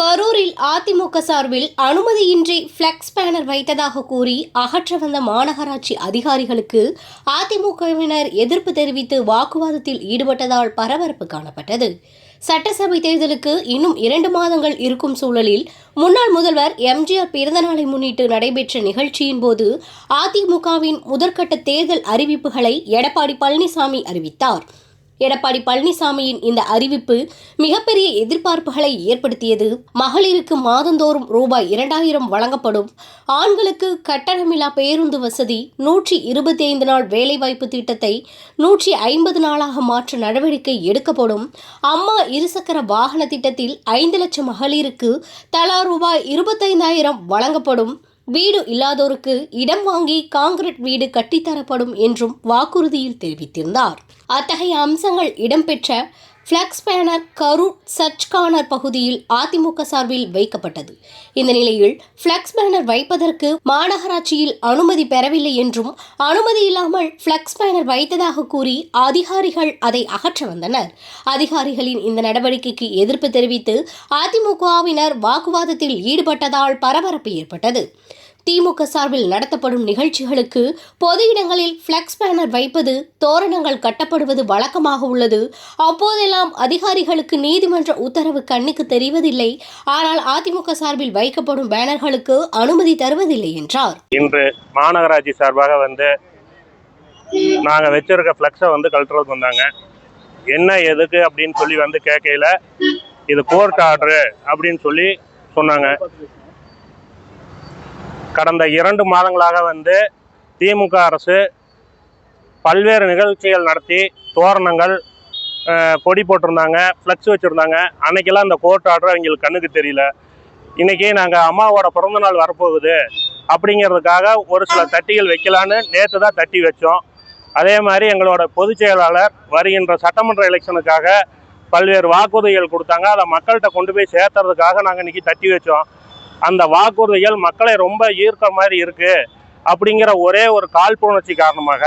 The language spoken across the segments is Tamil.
கரூரில் அதிமுக சார்பில் அனுமதியின்றி பிளக்ஸ் பேனர் வைத்ததாக கூறி அகற்ற வந்த மாநகராட்சி அதிகாரிகளுக்கு அதிமுகவினர் எதிர்ப்பு தெரிவித்து வாக்குவாதத்தில் ஈடுபட்டதால் பரபரப்பு காணப்பட்டது. சட்டசபை தேர்தலுக்கு இன்னும் 2 மாதங்கள் இருக்கும் சூழலில் முன்னாள் முதல்வர் எம்ஜிஆர் பிறந்தநாளை முன்னிட்டு நடைபெற்ற நிகழ்ச்சியின் போது அதிமுகவின் முதற்கட்ட தேர்தல் அறிவிப்புகளை எடப்பாடி பழனிசாமி அறிவித்தார். எடப்பாடி பழனிசாமியின் இந்த அறிவிப்பு மிகப்பெரிய எதிர்பார்ப்புகளை ஏற்படுத்தியது. மகளிருக்கு மாதந்தோறும் ரூபாய் 2000 வழங்கப்படும், ஆண்களுக்கு கட்டணமில்லா பேருந்து வசதி, 125 நாள் வேலைவாய்ப்பு திட்டத்தை 150 நாளாக மாற்ற நடவடிக்கை எடுக்கப்படும், அம்மா இருசக்கர வாகன திட்டத்தில் 5 லட்சம் மகளிருக்கு தலா ரூபாய் 25,000 வழங்கப்படும், வீடு இல்லாதோருக்கு இடம் வாங்கி கான்கிரீட் வீடு கட்டித்தரப்படும் என்றும் வாக்குறுதியில் தெரிவித்திருந்தார். அத்தகைய அம்சங்கள் இடம்பெற்ற flex banner Karur church corner பகுதியில் அதிமுக சார்பில் வைக்கப்பட்டது. இந்த நிலையில் பிளக்ஸ் பேனர் வைப்பதற்கு மாநகராட்சியில் அனுமதி பெறவில்லை என்றும், அனுமதி இல்லாமல் பிளக்ஸ் பேனர் வைத்ததாக கூறி அதிகாரிகள் அதை அகற்ற வந்தனர். அதிகாரிகளின் இந்த நடவடிக்கைக்கு எதிர்ப்பு தெரிவித்து அதிமுகவினர் வாக்குவாதத்தில் ஈடுபட்டதால் பரபரப்பு ஏற்பட்டது. திமுக சார்பில் நடத்தப்படும் நிகழ்ச்சிகளுக்கு பொது இடங்களில் பிளக்ஸ் பேனர் வைப்பது, தோரணங்கள் கட்டப்படுவது வழக்கமாக உள்ளது. அப்போதெல்லாம் அதிகாரிகளுக்கு நீதிமன்ற உத்தரவு கண்ணுக்கு தெரிவதில்லை. ஆனால் அதிமுக சார்பில் வைக்கப்படும் பேனர்களுக்கு அனுமதி தருவதில்லை என்றார். இன்று மாநகராட்சி சார்பாக நாங்கள் வச்சிருக்க பிளக்ஸை கழட்டுறதுக்கு வந்தாங்க. என்ன எதுக்கு அப்படின்னு சொல்லி கேட்கையில இது கோர்ட் ஆர்டரு அப்படின்னு சொன்னாங்க. கடந்த 2 மாதங்களாக திமுக அரசு பல்வேறு நிகழ்ச்சிகள் நடத்தி தோரணங்கள் கொடி போட்டிருந்தாங்க, ஃப்ளக்ஸ் வச்சுருந்தாங்க. அன்னைக்கெல்லாம் அந்த கோர்ட் ஆர்டர் அவங்களுக்கு கண்ணுக்கு தெரியல. இன்றைக்கி நாங்கள் அம்மாவோட பிறந்தநாள் வரப்போகுது அப்படிங்கிறதுக்காக ஒரு சில தட்டிகள் வைக்கலான்னு நேற்று தான் தட்டி வச்சோம். அதே மாதிரி எங்களோட பொதுச் செயலாளர் வருகின்ற சட்டமன்ற எலெக்ஷனுக்காக பல்வேறு வாக்குறுதிகள் கொடுத்தாங்க. அதை மக்கள்கிட்ட கொண்டு போய் சேர்த்துறதுக்காக நாங்கள் இன்றைக்கி தட்டி வச்சோம். அந்த வாக்குறுதிகள் மக்களை ரொம்ப ஈர்க்கிற மாதிரி இருக்குது அப்படிங்கிற ஒரே ஒரு காழ்ப்புணர்ச்சி காரணமாக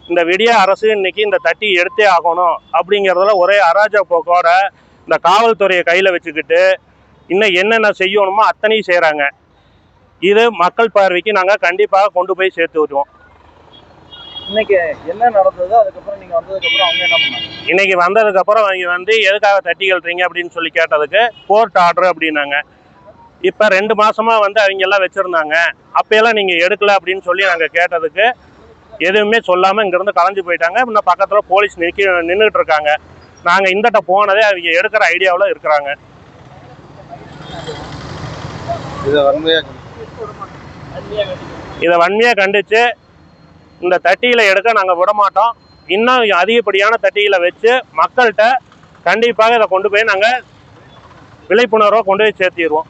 இந்த விடிய அரசு இன்னைக்கு இந்த தட்டி எடுத்தே ஆகணும் அப்படிங்கிறதுல ஒரே அராஜக போக்கோட இந்த காவல்துறையை கையில் வச்சுக்கிட்டு இன்னும் என்னென்ன செய்யணுமோ அத்தனையும் செய்கிறாங்க. இது மக்கள் பார்வைக்கு நாங்கள் கண்டிப்பாக கொண்டு போய் சேர்த்து விடுவோம். இன்னைக்கு என்ன நடந்தது? அதுக்கப்புறம் நீங்கள் வந்ததுக்கப்புறம் அவங்க என்ன பண்ணாங்க? இன்னைக்கு வந்ததுக்கப்புறம் அவங்க எதுக்காக தட்டி கழுறீங்க அப்படின்னு சொல்லி கேட்டதுக்கு கோர்ட் ஆர்டர் அப்படின்னாங்க. இப்போ 2 மாசமா அவங்க எல்லாம் வச்சிருந்தாங்க, அப்பெல்லாம் நீங்க எடுக்கல அப்படின்னு சொல்லி நாங்கள் கேட்டதுக்கு எதுவுமே சொல்லாம இங்கிருந்து கலைஞ்சு போயிட்டாங்க. இன்னும் பக்கத்துல போலீஸ் நின்றுட்டு இருக்காங்க. நாங்க இந்தட்ட போனதே அவங்க எடுக்கிற ஐடியாவில் இருக்கிறாங்க. இதை வன்மையா கண்டிச்சு இந்த தட்டியில எடுக்க நாங்க விட மாட்டோம். இன்னும் அதிகப்படியான தட்டியில வச்சு மக்கள்கிட்ட கண்டிப்பாக இதை கொண்டு போய் நாங்க விழிப்புணர்வை கொண்டு போய் சேர்த்திடுவோம்.